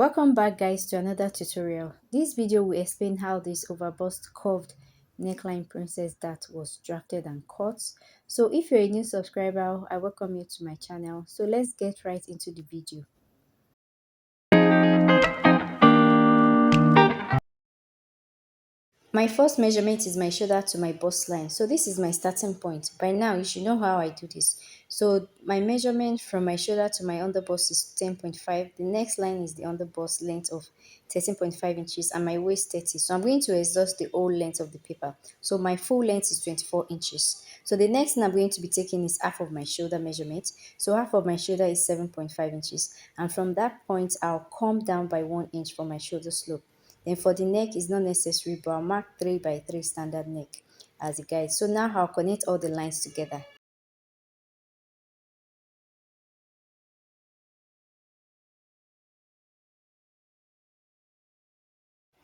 Welcome back guys to another tutorial. This video will explain how this overbust curved neckline princess that was drafted and cut. So if you're a new subscriber, I welcome you to my channel. So let's get right into the video. My first measurement is my shoulder to my bust line. So this is my starting point. By now, you should know how I do this. So my measurement from my shoulder to my underbust is 10.5. The next line is the underbust length of 13.5 inches and my waist 30. So I'm going to exhaust the whole length of the paper. So my full length is 24 inches. So the next thing I'm going to be taking is half of my shoulder measurement. So half of my shoulder is 7.5 inches. And from that point, I'll come down by 1 inch for my shoulder slope. Then for the neck, it's not necessary, but I'll mark 3 by 3 standard neck as a guide. So now I'll connect all the lines together.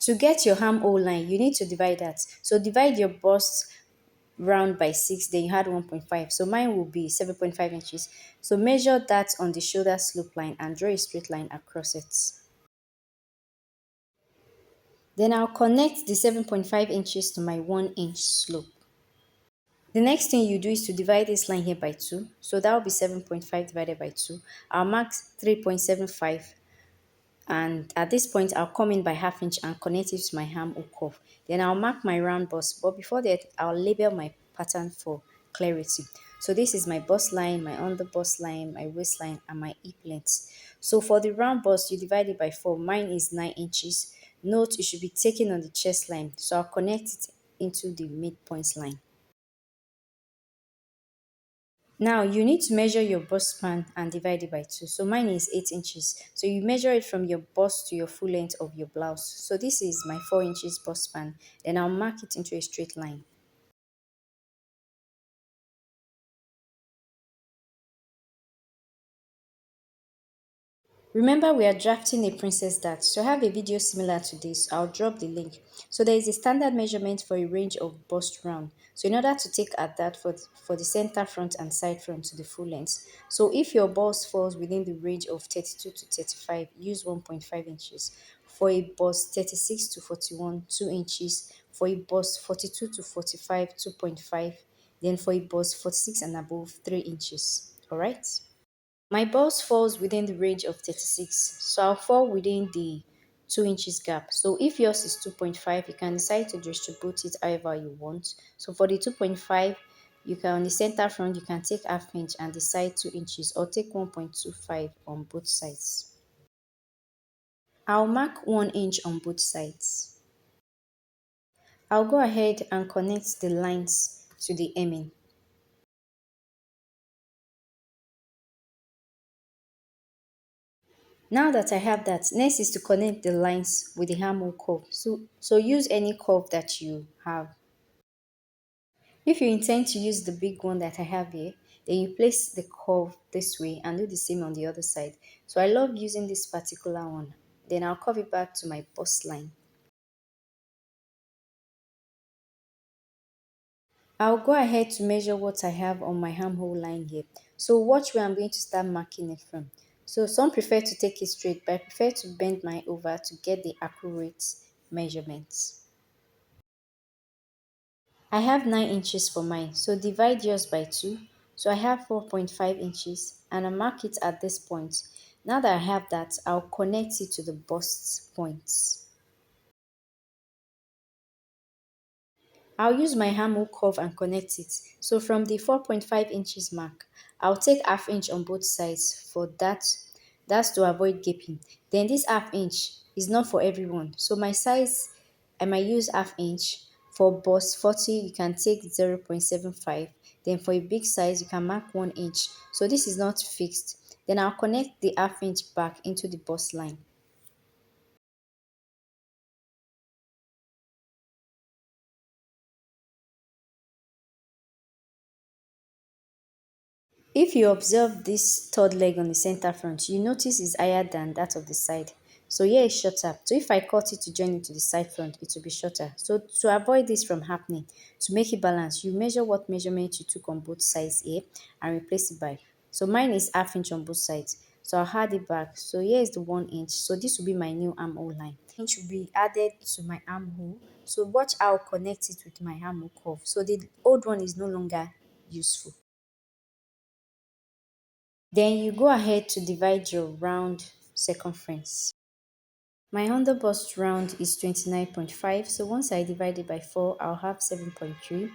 To get your armhole line, you need to divide that. So divide your bust round by 6, then you had 1.5. So mine will be 7.5 inches. So measure that on the shoulder slope line and draw a straight line across it. Then I'll connect the 7.5 inches to my 1 inch slope. The next thing you do is to divide this line here by 2. So that will be 7.5 divided by 2. I'll mark 3.75, and at this point I'll come in by half inch and connect it to my armhole curve. Then I'll mark my round bust, but before that I'll label my pattern for clarity. So this is my bust line, my under bust line, my waistline, and my hip length. So for the round bust, you divide it by 4. Mine is 9 inches. Note it should be taken on the chest line. So I'll connect it into the midpoint line. Now you need to measure your bust span and divide it by 2. So mine is 8 inches. So you measure it from your bust to your full length of your blouse. So this is my 4 inches bust span. Then I'll mark it into a straight line. Remember, we are drafting a princess dart, so I have a video similar to this. I'll drop the link. So there is a standard measurement for a range of bust round. So in order to take at that for the center front and side front to the full length. So if your bust falls within the range of 32 to 35, use 1.5 inches. For a bust 36 to 41, 2 inches. For a bust 42 to 45, 2.5. Then for a bust 46 and above, 3 inches. Alright? My bust falls within the range of 36, so I'll fall within the 2 inches gap. So if yours is 2.5, you can decide to distribute it however you want. So for the 2.5, you can on the center front, you can take half inch and the side 2 inches, or take 1.25 on both sides. I'll mark 1 inch on both sides. I'll go ahead and connect the lines to the hemming. Now that I have that, next is to connect the lines with the armhole curve. So use any curve that you have. If you intend to use the big one that I have here, then you place the curve this way and do the same on the other side. So I love using this particular one. Then I'll curve it back to my bust line. I'll go ahead to measure what I have on my armhole line here. So watch where I'm going to start marking it from. So some prefer to take it straight, but I prefer to bend mine over to get the accurate measurements. I have 9 inches for mine, so divide yours by 2. So I have 4.5 inches and I mark it at this point. Now that I have that, I'll connect it to the bust points. I'll use my armhole curve and connect it. So from the 4.5 inches mark, I'll take half inch on both sides for that. That's to avoid gaping. Then this half inch is not for everyone. So my size, I might use half inch. For bust 40, you can take 0.75. Then for a big size, you can mark 1 inch. So this is not fixed. Then I'll connect the half inch back into the bust line. If you observe this third leg on the center front, you notice it's higher than that of the side. So here is shorter. So if I cut it to join it to the side front, it will be shorter. So to avoid this from happening, to make it balanced, you measure what measurement you took on both sides here and replace it by. So mine is half inch on both sides. So I'll add it back. So here is the 1 inch. So this will be my new armhole line. Inch will be added to my armhole. So watch how I'll connect it with my armhole curve. So the old one is no longer useful. Then you go ahead to divide your round circumference. My underbust round is 29.5. So once I divide it by 4, I'll have 7.3.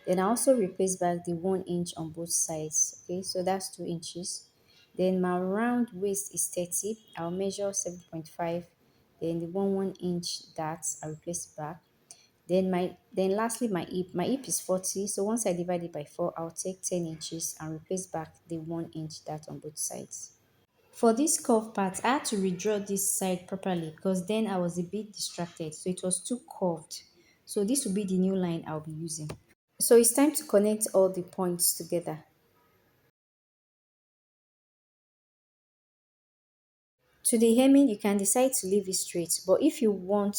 Then I also replace back the 1 inch on both sides. Okay, so that's 2 inches. Then my round waist is 30. I'll measure 7.5. Then the 1 inch that I'll replace back. Then lastly my hip. My hip is 40. So once I divide it by 4, I'll take 10 inches and replace back the 1 inch that on both sides. For this curve part, I had to redraw this side properly because then I was a bit distracted. So it was too curved. So this will be the new line I'll be using. So it's time to connect all the points together. To the hemming, you can decide to leave it straight, but if you want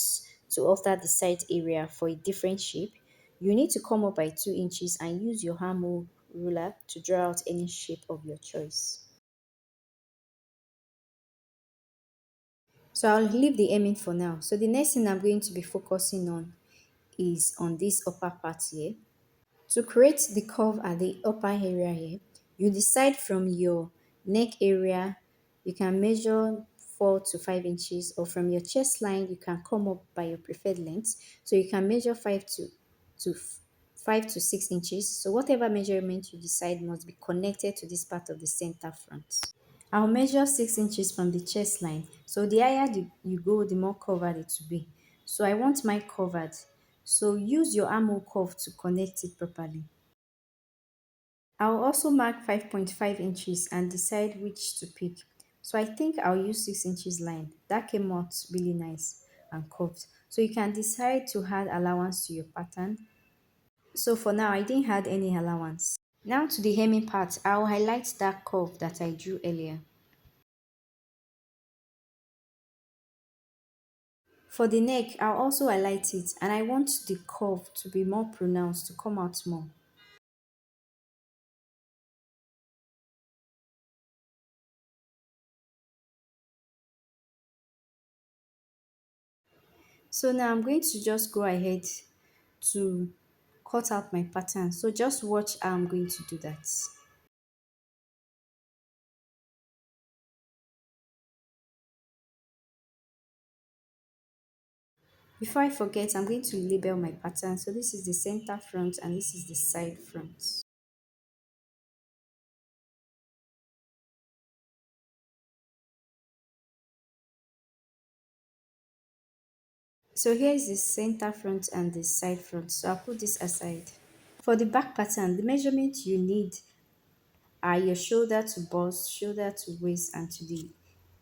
to alter the side area for a different shape, you need to come up by 2 inches and use your armhole ruler to draw out any shape of your choice. So I'll leave the hemming for now. So the next thing I'm going to be focusing on is on this upper part here. To create the curve at the upper area here, you decide from your neck area, you can measure 4 to 5 inches, or from your chest line, you can come up by your preferred length. So you can measure 5 to 6 inches. So whatever measurement you decide must be connected to this part of the center front. I'll measure 6 inches from the chest line. So the higher you go, the more covered it will be. So I want mine covered. So use your armhole curve to connect it properly. I'll also mark 5.5 inches and decide which to pick. So I think I'll use 6 inches line. That came out really nice and curved. So you can decide to add allowance to your pattern. So for now, I didn't add any allowance. Now to the hemming part, I'll highlight that curve that I drew earlier. For the neck, I'll also highlight it and I want the curve to be more pronounced, to come out more. So now I'm going to just go ahead to cut out my pattern. So just watch how I'm going to do that. Before I forget, I'm going to label my pattern. So this is the center front and this is the side front. So here is the center front and the side front. So I'll put this aside. For the back pattern, the measurement you need are your shoulder to bust, shoulder to waist, and to the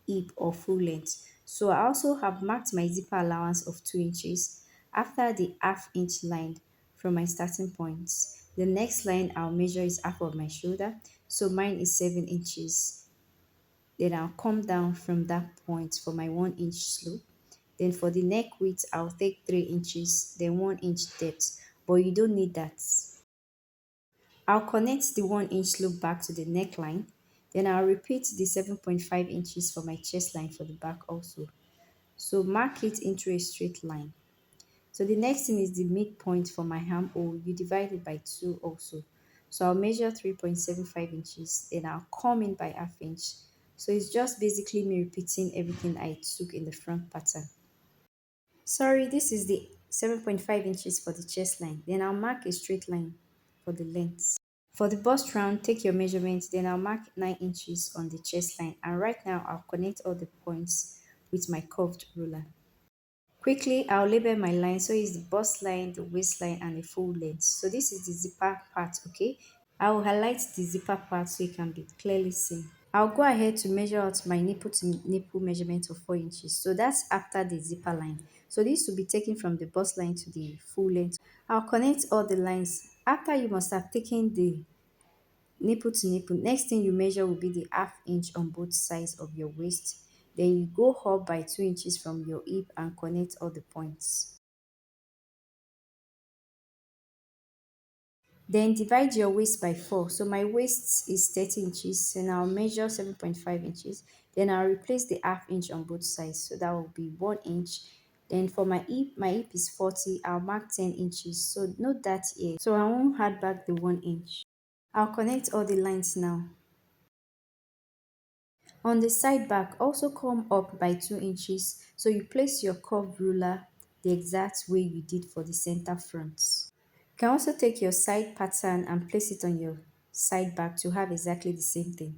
hip or full length. So I also have marked my zipper allowance of 2 inches after the half-inch line from my starting point. The next line I'll measure is half of my shoulder, so mine is 7 inches. Then I'll come down from that point for my 1 inch slope. Then for the neck width, I'll take 3 inches, then 1 inch depth, but you don't need that. I'll connect the 1 inch slope back to the neckline. Then I'll repeat the 7.5 inches for my chest line for the back also. So mark it into a straight line. So the next thing is the midpoint for my armhole. You divide it by 2 also. So I'll measure 3.75 inches. Then I'll come in by half inch. So it's just basically me repeating everything I took in the front pattern. Sorry, this is the 7.5 inches for the chest line. Then I'll mark a straight line for the length. For the bust round, take your measurements, then I'll mark 9 inches on the chest line, and right now I'll connect all the points with my curved ruler. Quickly, I'll label my line. So it's the bust line, the waistline, and the full length. So this is the zipper part, okay? I will highlight the zipper part so it can be clearly seen. I'll go ahead to measure out my nipple to nipple measurement of 4 inches. So that's after the zipper line. So this will be taken from the bust line to the full length. I'll connect all the lines. After you must have taken the nipple to nipple, next thing you measure will be the half-inch on both sides of your waist. Then you go up by 2 inches from your hip and connect all the points. Then divide your waist by 4. So my waist is 30 inches and I'll measure 7.5 inches. Then I'll replace the half inch on both sides. So that will be 1 inch. Then for my hip is 40, I'll mark 10 inches. So note that here. So I won't add back the 1 inch. I'll connect all the lines now. On the side back, also come up by 2 inches. So you place your curved ruler the exact way you did for the center front. You can also take your side pattern and place it on your side back to have exactly the same thing.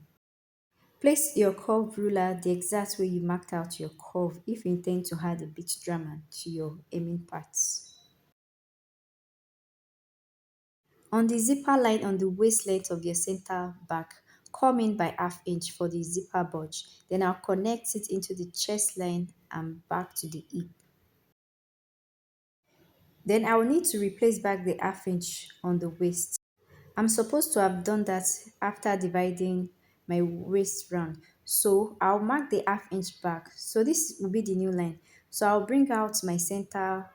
Place your curve ruler the exact way you marked out your curve if you intend to add a bit drama to your hemming parts. On the zipper line on the waist length of your center back, come in by half inch for the zipper bulge. Then I'll connect it into the chest line and back to the hip. Then I will need to replace back the half inch on the waist. I'm supposed to have done that after dividing my waist round. So I'll mark the half inch back. So this will be the new line. So I'll bring out my center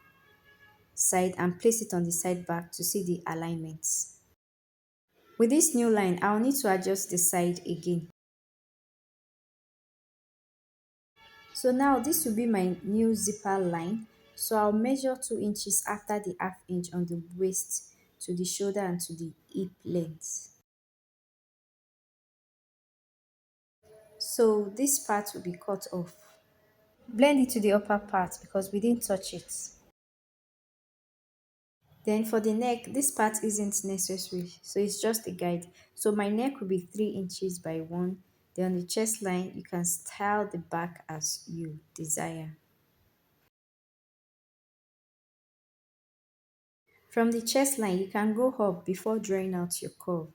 side and place it on the side back to see the alignments. With this new line, I'll need to adjust the side again. So now this will be my new zipper line. So I'll measure 2 inches after the half inch on the waist to the shoulder and to the hip length. So this part will be cut off. Blend it to the upper part because we didn't touch it. Then for the neck, this part isn't necessary, so it's just a guide. So my neck will be 3 inches by 1. Then on the chest line, you can style the back as you desire. From the chest line, you can go up before drawing out your curve.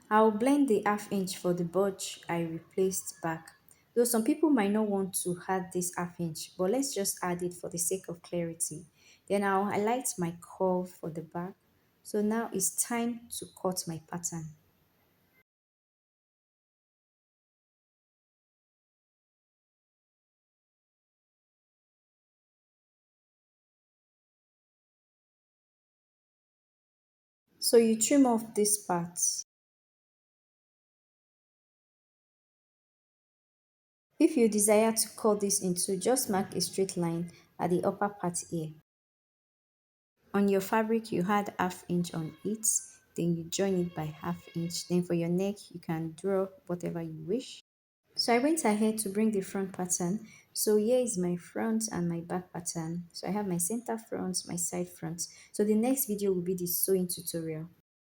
I'll blend the half inch for the bulge I replaced back. Though some people might not want to add this half inch, but let's just add it for the sake of clarity. Then I'll highlight my curve for the back. So now it's time to cut my pattern. So you trim off this part. If you desire to cut this into, just mark a straight line at the upper part here. On your fabric, you add half inch on it, then you join it by half inch. Then for your neck, you can draw whatever you wish. So I went ahead to bring the front pattern. So here is my front and my back pattern. So I have my center front, my side front. So the next video will be the sewing tutorial.